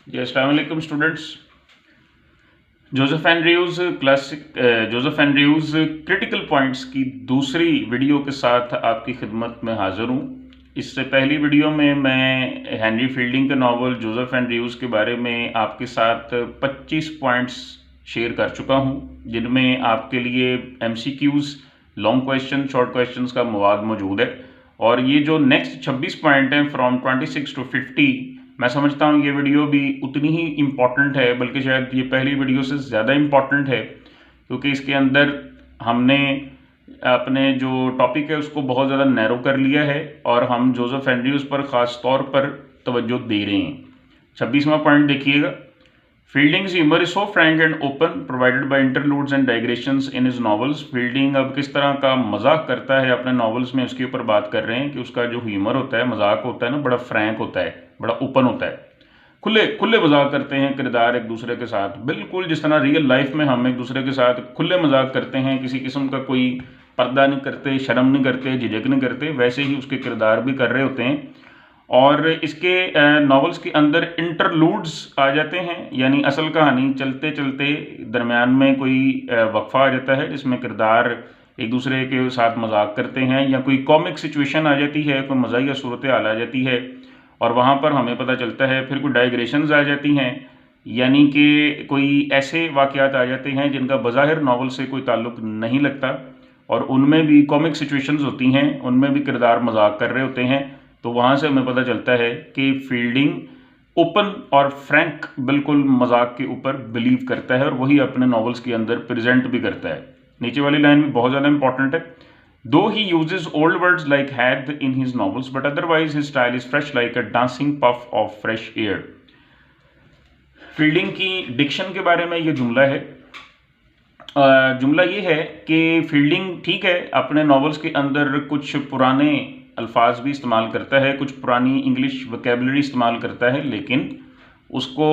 जी अस्सलाम वालेकुम students. Joseph Andrews critical points की दूसरी वीडियो के साथ आपकी खिदमत में हाज़िर हूँ। इससे पहली वीडियो में मैं हेनरी फील्डिंग के नावल जोसेफ एंड्रयूज़ के बारे में आपके साथ 25 पॉइंट्स शेयर कर चुका हूँ, जिनमें आपके लिए MCQs, long question, short questions का मवाद मौजूद है। और ये जो नेक्स्ट 26 पॉइंट हैं फ्रॉम 26 to 50, मैं समझता हूँ ये वीडियो भी उतनी ही इम्पॉर्टेंट है, बल्कि शायद ये पहली वीडियो से ज़्यादा इम्पॉर्टेंट है, क्योंकि इसके अंदर हमने अपने जो टॉपिक है उसको बहुत ज़्यादा नैरो कर लिया है और हम जोसेफ एंड्रयूज़ पर ख़ास तौर पर तवज्जो दे रहे हैं। 26वां पॉइंट देखिएगा। Fielding's humour is so frank and open provided by interludes and digressions in his novels. Fielding अब किस तरह का मजाक करता है अपने नॉवेल्स में, उसके ऊपर बात कर रहे हैं कि उसका जो ह्यूमर होता है, मजाक होता है ना, बड़ा फ्रैंक होता है, बड़ा ओपन होता है। खुले खुले मजाक करते हैं किरदार एक दूसरे के साथ, बिल्कुल जिस तरह रियल लाइफ में हम एक दूसरे के साथ खुले मजाक करते हैं, किसी किस्म का कोई पर्दा नहीं करते, शर्म नहीं करते, झिझक नहीं करते, वैसे ही उसके किरदार भी कर रहे होते हैं। और इसके नॉवेल्स के अंदर इंटरलूड्स आ जाते हैं, यानी असल कहानी चलते चलते दरमियान में कोई वक्फा आ जाता है जिसमें किरदार एक दूसरे के साथ मजाक करते हैं, या कोई कॉमिक सिचुएशन आ जाती है, कोई मज़ाहिया सूरत हाल आ जाती है और वहाँ पर हमें पता चलता है। फिर कोई डाइग्रेशंस आ जाती हैं, यानी कि कोई ऐसे वाक़यात आ जाते हैं जिनका बज़ाहिर नावल से कोई ताल्लुक़ नहीं लगता और उनमें भी कॉमिक सिचुएशंस होती हैं, उनमें भी किरदार मजाक कर रहे होते हैं। तो वहाँ से हमें पता चलता है कि फील्डिंग ओपन और फ्रैंक बिल्कुल मजाक के ऊपर बिलीव करता है और वही अपने नॉवेल्स के अंदर प्रेजेंट भी करता है। नीचे वाली लाइन भी बहुत ज़्यादा इंपॉर्टेंट है। दो he uses old words like had in his novels but otherwise his style is fresh like a dancing puff of fresh air. Fielding की डिक्शन के बारे में ये जुमला है। जुमला ये है कि फील्डिंग ठीक है अपने नॉवेल्स के अंदर कुछ पुराने अल्फाज भी इस्तेमाल करता है, कुछ पुरानी इंग्लिश वोकेबलरी इस्तेमाल करता है, लेकिन उसको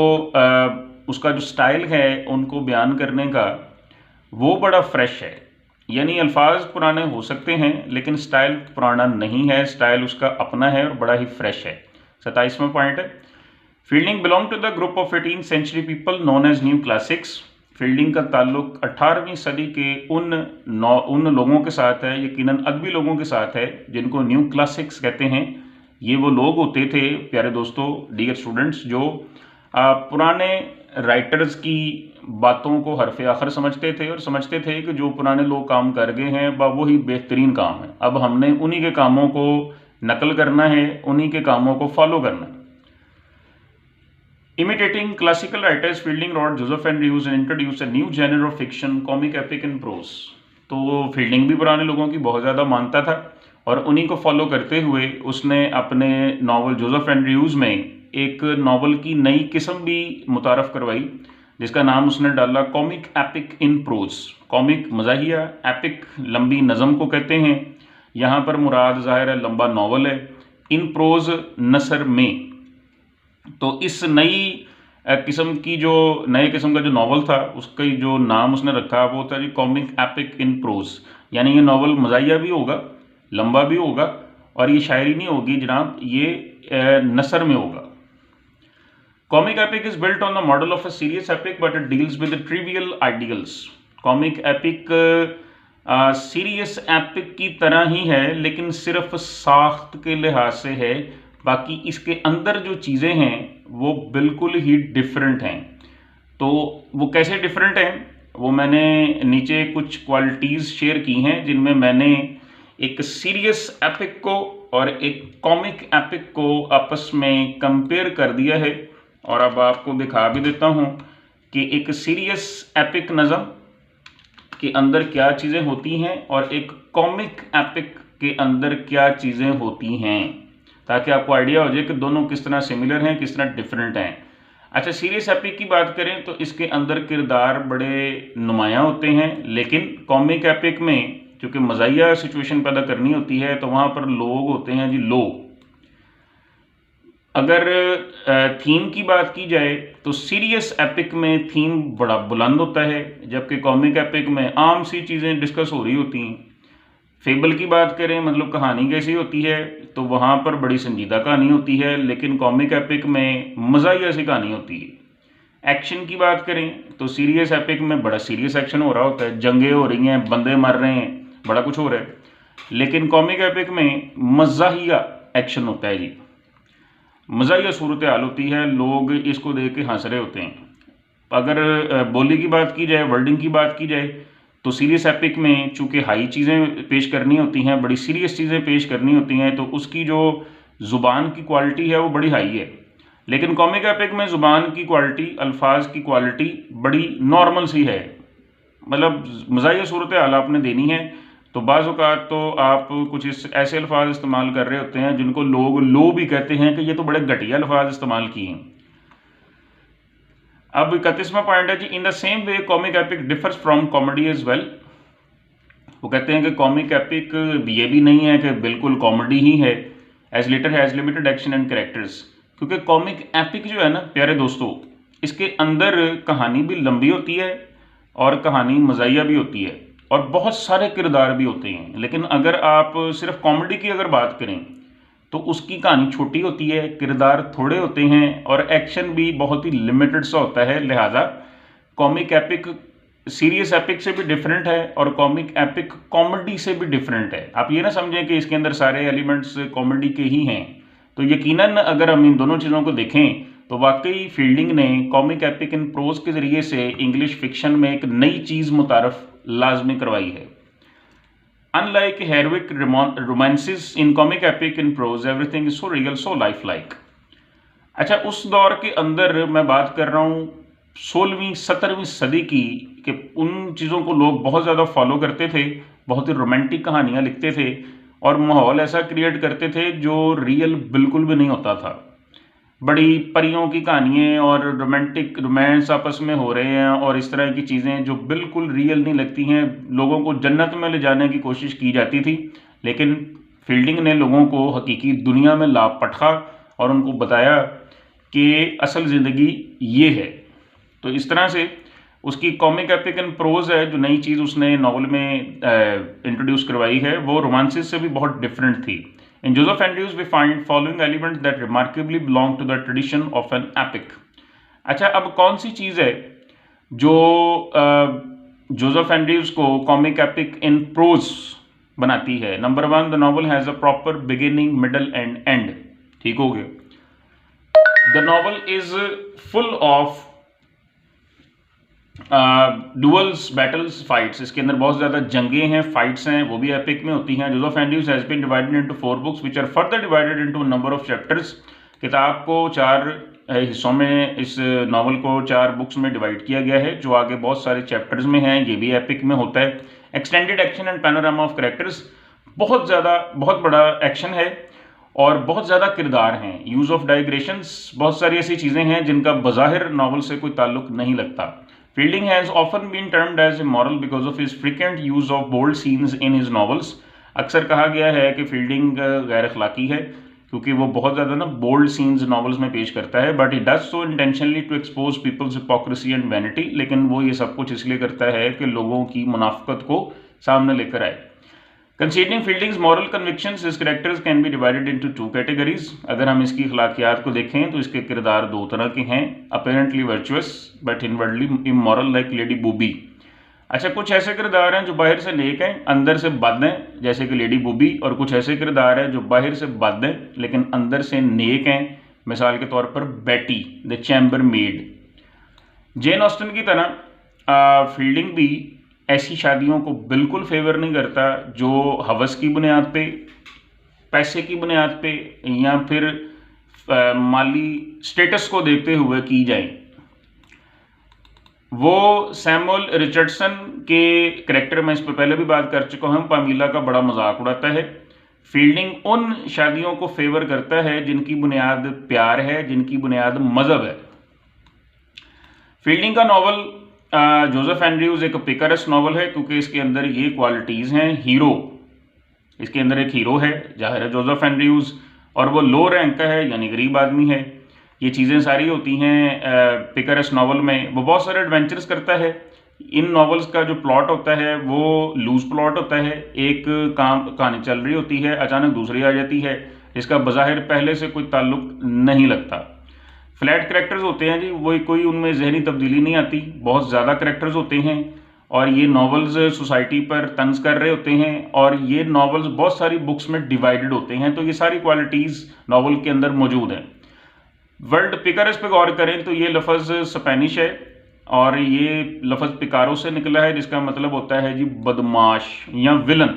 उसका जो स्टाइल है उनको बयान करने का वो बड़ा फ्रेश है। यानी अल्फाज पुराने हो सकते हैं लेकिन स्टाइल पुराना नहीं है, स्टाइल उसका अपना है और बड़ा ही फ्रेश है। 27वां पॉइंट है। Fielding belong to the group of 18th century people known as new classics. Fielding का ताल्लुक 18वीं सदी के उन लोगों के साथ है, यकीनन अदबी लोगों के साथ है, जिनको न्यू क्लासिक्स कहते हैं। ये वो लोग होते थे प्यारे दोस्तों, डियर स्टूडेंट्स, जो पुराने राइटर्स की बातों को हरफ आखिर समझते थे और समझते थे कि जो पुराने लोग काम कर गए हैं वही बेहतरीन काम है, अब हमने उन्हीं के कामों को नकल करना है, उन्हीं के कामों को फॉलो करना है। Imitating classical writers, Fielding wrote Joseph Andrews and introduced a new genre of fiction, comic epic and prose। तो फील्डिंग भी पुराने लोगों की बहुत ज़्यादा मानता था और उन्हीं को फॉलो करते हुए उसने अपने नावल जोसेफ एंड्रयूज़ में एक नावल की नई किस्म भी मुतारफ़ करवाई, जिसका नाम उसने डाला comic epic in prose. Comic मज़ाहिया, एपिक लंबी नज़म को कहते हैं। यहाँ पर मुराद ज़ाहिर है लंबा नावल है, इन प्रोज नसर में। तो इस नई किस्म की जो नए किस्म का जो नावल था उसका जो नाम उसने रखा वो था जी कॉमिक एपिक इन प्रोज। यानी ये नावल मज़ाहिया भी होगा, लंबा भी होगा और ये शायरी नहीं होगी जनाब, ये नसर में होगा। Comic epic is built on the model of a serious epic but it deals with trivial ideals. Comic epic serious epic की तरह ही है लेकिन सिर्फ साख्त के लिहाज से है, बाकी इसके अंदर जो चीज़ें हैं वो बिल्कुल ही डिफरेंट हैं। तो वो कैसे डिफरेंट हैं वो मैंने नीचे कुछ क्वालिटीज़ शेयर की हैं, जिनमें मैंने एक सीरियस एपिक को और एक कॉमिक एपिक को आपस में कंपेयर कर दिया है और अब आपको दिखा भी देता हूँ कि एक सीरियस एपिक नज़म के अंदर क्या चीज़ें होती हैं और एक कॉमिक एपिक के अंदर क्या चीज़ें होती हैं, ताकि आपको आइडिया हो जाए कि दोनों किस तरह सिमिलर हैं, किस तरह डिफरेंट हैं। अच्छा, सीरियस एपिक की बात करें तो इसके अंदर किरदार बड़े नुमायाँ होते हैं, लेकिन कॉमिक एपिक में चूँकि मज़ाहिया सिचुएशन पैदा करनी होती है तो वहाँ पर लोग होते हैं जी लोग। अगर थीम की बात की जाए तो सीरियस एपिक में थीम बड़ा बुलंद होता है, जबकि कॉमिक एपिक में आम सी चीज़ें डिस्कस हो रही होती हैं। फेबल की बात करें, मतलब कहानी कैसी होती है, तो वहाँ पर बड़ी संजीदा कहानी होती है, लेकिन कॉमिक एपिक में मज़ा ही ऐसी कहानी होती है। एक्शन की बात करें तो सीरियस एपिक में बड़ा सीरियस एक्शन हो रहा होता है, जंगें हो रही हैं, बंदे मर रहे हैं, बड़ा कुछ हो रहा है। लेकिन कॉमिक एपिक में मज़ाहिया एक्शन होता है जी, मज़ाहिया सूरत हाल होती है, लोग इसको देख के हंस रहे होते हैं। अगर बोली की बात की जाए, वर्डिंग की बात की जाए, तो सीरियस एपिक में चूँकि हाई चीज़ें पेश करनी होती हैं, बड़ी सीरियस चीज़ें पेश करनी होती हैं, तो उसकी जो ज़ुबान की क्वालिटी है वो बड़ी हाई है। लेकिन कॉमिक एपिक में ज़ुबान की क्वालिटी, अल्फाज की क्वालिटी बड़ी नॉर्मल सी है। मतलब मज़ाहिया सूरत हाल आपने देनी है तो बाज़ औक़ात तो आप कुछ ऐसे अल्फाज इस्तेमाल कर रहे होते हैं जिनको लोग लो भी कहते हैं कि ये तो बड़े घटिया अल्फाज इस्तेमाल किए हैं। अब 31वां पॉइंट है जी, in the same way comic epic differs from comedy as well. वो कहते हैं कि कॉमिक एपिक ये भी नहीं है कि बिल्कुल कॉमेडी ही है, एज लिटर has limited action and characters. क्योंकि कॉमिक एपिक जो है ना प्यारे दोस्तों, इसके अंदर कहानी भी लंबी होती है और कहानी मज़ाहिया भी होती है और बहुत सारे किरदार भी होते हैं। लेकिन अगर आप सिर्फ कॉमेडी की अगर बात करें तो उसकी कहानी छोटी होती है, किरदार थोड़े होते हैं और एक्शन भी बहुत ही लिमिटेड सा होता है। लिहाजा कॉमिक एपिक सीरियस एपिक से भी डिफरेंट है और कॉमिक एपिक कॉमेडी से भी डिफरेंट है। आप ये ना समझें कि इसके अंदर सारे एलिमेंट्स कॉमेडी के ही हैं। तो यकीनन अगर हम इन दोनों चीज़ों को देखें तो वाकई फील्डिंग ने कॉमिक एपिक इन प्रोज के ज़रिए से इंग्लिश फिक्शन में एक नई चीज़ मुतारफ लाजमी करवाई है। Unlike heroic romances in comic epic in prose, everything is so real, so lifelike. अच्छा, उस दौर के अंदर मैं बात कर रहा हूँ 16वीं 17वीं सदी की, कि उन चीज़ों को लोग बहुत ज़्यादा फॉलो करते थे, बहुत ही रोमांटिक कहानियाँ लिखते थे और माहौल ऐसा क्रिएट करते थे जो रियल बिल्कुल भी नहीं होता था। बड़ी परियों की कहानियाँ और रोमांटिक रोमांस आपस में हो रहे हैं और इस तरह की चीज़ें जो बिल्कुल रियल नहीं लगती हैं, लोगों को जन्नत में ले जाने की कोशिश की जाती थी। लेकिन फील्डिंग ने लोगों को हकीकी दुनिया में ला पटका और उनको बताया कि असल ज़िंदगी ये है। तो इस तरह से उसकी कॉमिक एपिक एंड प्रोज है, जो नई चीज़ उसने नावल में इंट्रोड्यूस करवाई है, वो रोमांसिस से भी बहुत डिफरेंट थी। In Joseph Andrews, we find following elements that remarkably belong to the tradition of an epic. अच्छा, अब कौन सी चीज़ है जो जोसेफ एंड्रयूज को कॉमिक एपिक इन प्रोज बनाती है? Number 1, the novel has a proper beginning, middle and and. ठीक हो गया। The novel is full of duels, battles, fights. इसके अंदर बहुत ज़्यादा जंगें हैं, फाइट्स हैं, वो भी एपिक में होती हैं। Joseph Andrews has been divided into 4 books which are further divided into number of chapters. किताब को 4 हिस्सों में, इस नावल को 4 बुक्स में डिवाइड किया गया है, जो आगे बहुत सारे चैप्टर्स में हैं। ये भी एपिक में होता है। Extended action and panorama of characters, बहुत बड़ा एक्शन है और बहुत ज़्यादा किरदार हैं। यूज़ ऑफ डाइग्रेशंस, बहुत सारी ऐसी चीज़ें हैं जिनका बज़ाहिर नावल से कोई ताल्लुक नहीं लगता। Fielding has often been termed as immoral because of his frequent use of bold scenes in his novels. अक्सर कहा गया है कि फील्डिंग गैर अखलाकी है क्योंकि वो बहुत ज़्यादा ना बोल्ड सीन्स नॉवेल्स में पेश करता है, but he does so intentionally to expose people's hypocrisy and vanity. लेकिन वो ये सब कुछ इसलिए करता है कि लोगों की मुनाफकत को सामने लेकर आए। Considering Fielding's moral convictions, his characters can be divided into 2 categories. अगर हम इसकी अखलाकियात को देखें तो इसके किरदार 2 तरह के हैं, apparently virtuous but inwardly immoral, like lady booby. अच्छा, कुछ ऐसे किरदार हैं जो बाहर से नेक हैं, अंदर से बद हैं, जैसे कि लेडी बूबी, और कुछ ऐसे किरदार हैं जो बाहर से बद हैं लेकिन अंदर से नेक हैं। मिसाल के तौर पर बेटी the chamber made. Jane Austen की तरह फील्डिंग भी ऐसी शादियों को बिल्कुल फेवर नहीं करता जो हवस की बुनियाद पे, पैसे की बुनियाद पे या फिर माली स्टेटस को देखते हुए की जाए। वो सैमुअल रिचर्डसन के कैरेक्टर में इस पर पहले भी बात कर चुका हूँ, पामीला का बड़ा मजाक उड़ाता है। फील्डिंग उन शादियों को फेवर करता है जिनकी बुनियाद प्यार है, जिनकी बुनियाद मजहब है। फील्डिंग का नावल जोसेफ एंड्रयूज एक पिकरस नावल है क्योंकि इसके अंदर ये क्वालिटीज़ हैं। हीरो, इसके अंदर एक हीरो है, जाहिर है जोसेफ एंड्रयूज, और वो लो रैंक का है यानी गरीब आदमी है। ये चीज़ें सारी होती हैं पिकरस नावल में। वो बहुत सारे एडवेंचर्स करता है, इन नॉवेल्स का जो प्लॉट होता है वो लूज प्लॉट होता है, एक कहानी चल रही होती है, अचानक दूसरी आ जाती है, इसका बज़ाहिर पहले से कोई ताल्लुक नहीं लगता। फ्लैट करैक्टर्स होते हैं जी, वही कोई उनमें जहनी तब्दीली नहीं आती, बहुत ज़्यादा करैक्टर्स होते हैं और ये नॉवेल्स सोसाइटी पर तंज कर रहे होते हैं और ये नॉवेल्स बहुत सारी बुक्स में डिवाइडेड होते हैं, तो ये सारी क्वालिटीज़ नॉवल के अंदर मौजूद हैं। वर्ड पिकारस पे गौर करें तो ये लफ्ज़ स्पेनिश है और ये लफ्ज़ पिकारो से निकला है, जिसका मतलब होता है जी बदमाश या विलन।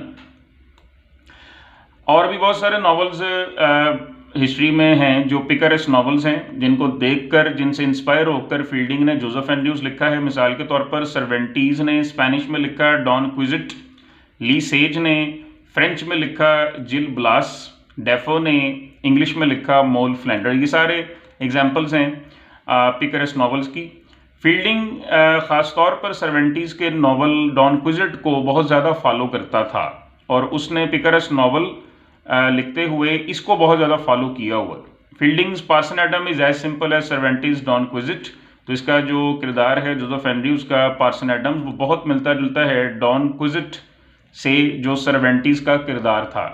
और भी बहुत सारे नॉवेल्स हिस्ट्री में हैं जो पिकरस नॉवेल्स हैं, जिनको देखकर, जिनसे इंस्पायर होकर फील्डिंग ने जोसेफ एंड्रयूज लिखा है। मिसाल के तौर पर सर्वेंटीज़ ने स्पेनिश में लिखा डॉन क्विजिट, ली सेज ने फ्रेंच में लिखा जिल ब्लास, डेफो ने इंग्लिश में लिखा मोल फ्लैंडर। ये सारे एग्जाम्पल्स हैं पिकरस नॉवेल्स की। फील्डिंग ख़ास तौर पर सर्वेंटीज़ के नॉवल डॉन क्विजिट को बहुत ज़्यादा फॉलो करता था और उसने पिकरस नॉवल लिखते हुए इसको बहुत ज़्यादा फॉलो किया हुआ। Fielding's parson Adam is as simple as Cervantes Don Quixote, तो इसका जो किरदार है जोसेफ एंड्रयूज का पार्सन एडम्स, वो बहुत मिलता जुलता है डॉन क्विजिट से जो सर्वेंटीज़ का किरदार था।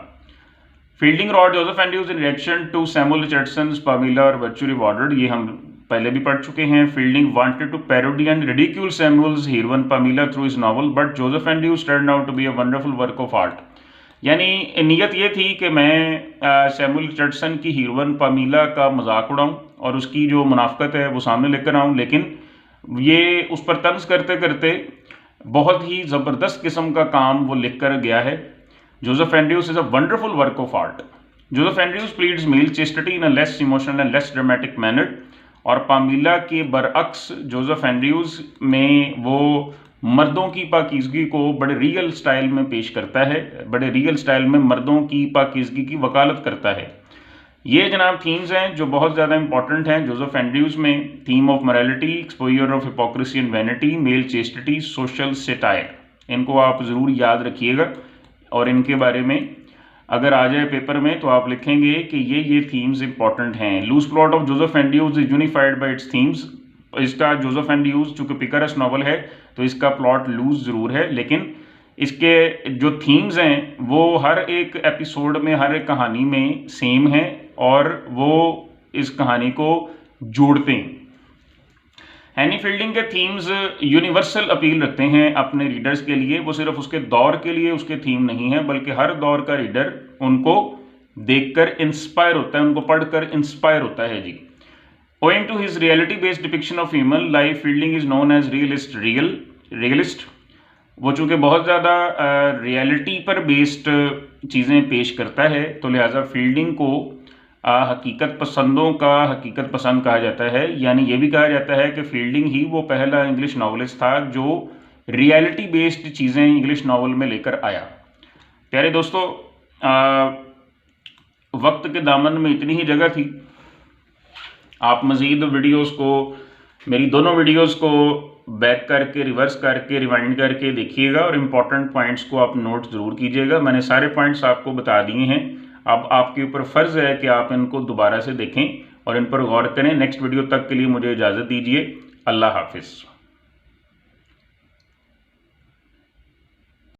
Fielding wrote Joseph Andrews in reaction to Samuel Richardson's Pamela और वर्चू रिवॉर्डेड, ये हम पहले भी पढ़ चुके हैं। Fielding wanted to parody and ridicule Samuel's heroine Pamela through his novel, but Joseph Andrews turned out to be a wonderful work of art. यानी नीयत ये थी कि मैं सैमुअल रिचर्डसन की हीरोइन पामीला का मजाक उड़ाऊँ और उसकी जो मुनाफकत है वो सामने लेकर आऊँ, लेकिन ये उस पर तंज करते करते बहुत ही ज़बरदस्त किस्म का काम वो लिख कर गया है। Joseph Andrews is a wonderful work of art. Joseph Andrews pleads male chastity in a less emotional and less dramatic manner, और पामीला के बरअक्स जोसेफ एंड्रयूज में वो मर्दों की पाकीज़गी को बड़े रियल स्टाइल में पेश करता है, बड़े रियल स्टाइल में मर्दों की पाकीज़गी की वकालत करता है। ये जनाब थीम्स हैं जो बहुत ज़्यादा इंपॉर्टेंट हैं जोसेफ एंड्रयूज में। Theme of morality, exposure of hypocrisy and vanity, male chastity, social satire, इनको आप ज़रूर याद रखिएगा और इनके बारे में अगर आ जाए पेपर में तो आप लिखेंगे कि ये थीम्स इंपॉर्टेंट हैं। Loose plot of Joseph Andrews is unified by its themes. इसका जोसेफ एंड्रयूज चूँकि पिकरस नॉवल है तो इसका प्लॉट लूज ज़रूर है, लेकिन इसके जो थीम्स हैं वो हर एक एपिसोड में, हर एक कहानी में सेम है और वो इस कहानी को जोड़ते हैं। हैनी फील्डिंग के थीम्स यूनिवर्सल अपील रखते हैं अपने रीडर्स के लिए। वो सिर्फ उसके दौर के लिए उसके थीम नहीं है, बल्कि हर दौर का रीडर उनको देखकर इंस्पायर होता है, उनको पढ़कर इंस्पायर होता है जी। Owing to his reality-based depiction of human life, Fielding is known as realist। वो चूँकि बहुत ज़्यादा रियलिटी पर बेस्ड चीज़ें पेश करता है, तो लिहाजा फील्डिंग को हकीकत पसंदों का हकीकत पसंद कहा जाता है। यानी ये भी कहा जाता है कि फील्डिंग ही वो पहला इंग्लिश नॉवलिस्ट था जो रियलिटी बेस्ड चीज़ें इंग्लिश नॉवल में लेकर आया। प्यारे दोस्तों, वक्त के दामन में इतनी ही जगह थी। आप मज़ीद वीडियोस को, मेरी दोनों वीडियोस को बैक करके, रिवर्स करके, रिवाइंड करके देखिएगा और इम्पॉर्टेंट पॉइंट्स को आप नोट ज़रूर कीजिएगा। मैंने सारे पॉइंट्स आपको बता दिए हैं, अब आपके ऊपर फ़र्ज़ है कि आप इनको दोबारा से देखें और इन पर गौर करें। नेक्स्ट वीडियो तक के लिए मुझे इजाज़त दीजिए। अल्लाह हाफिज़।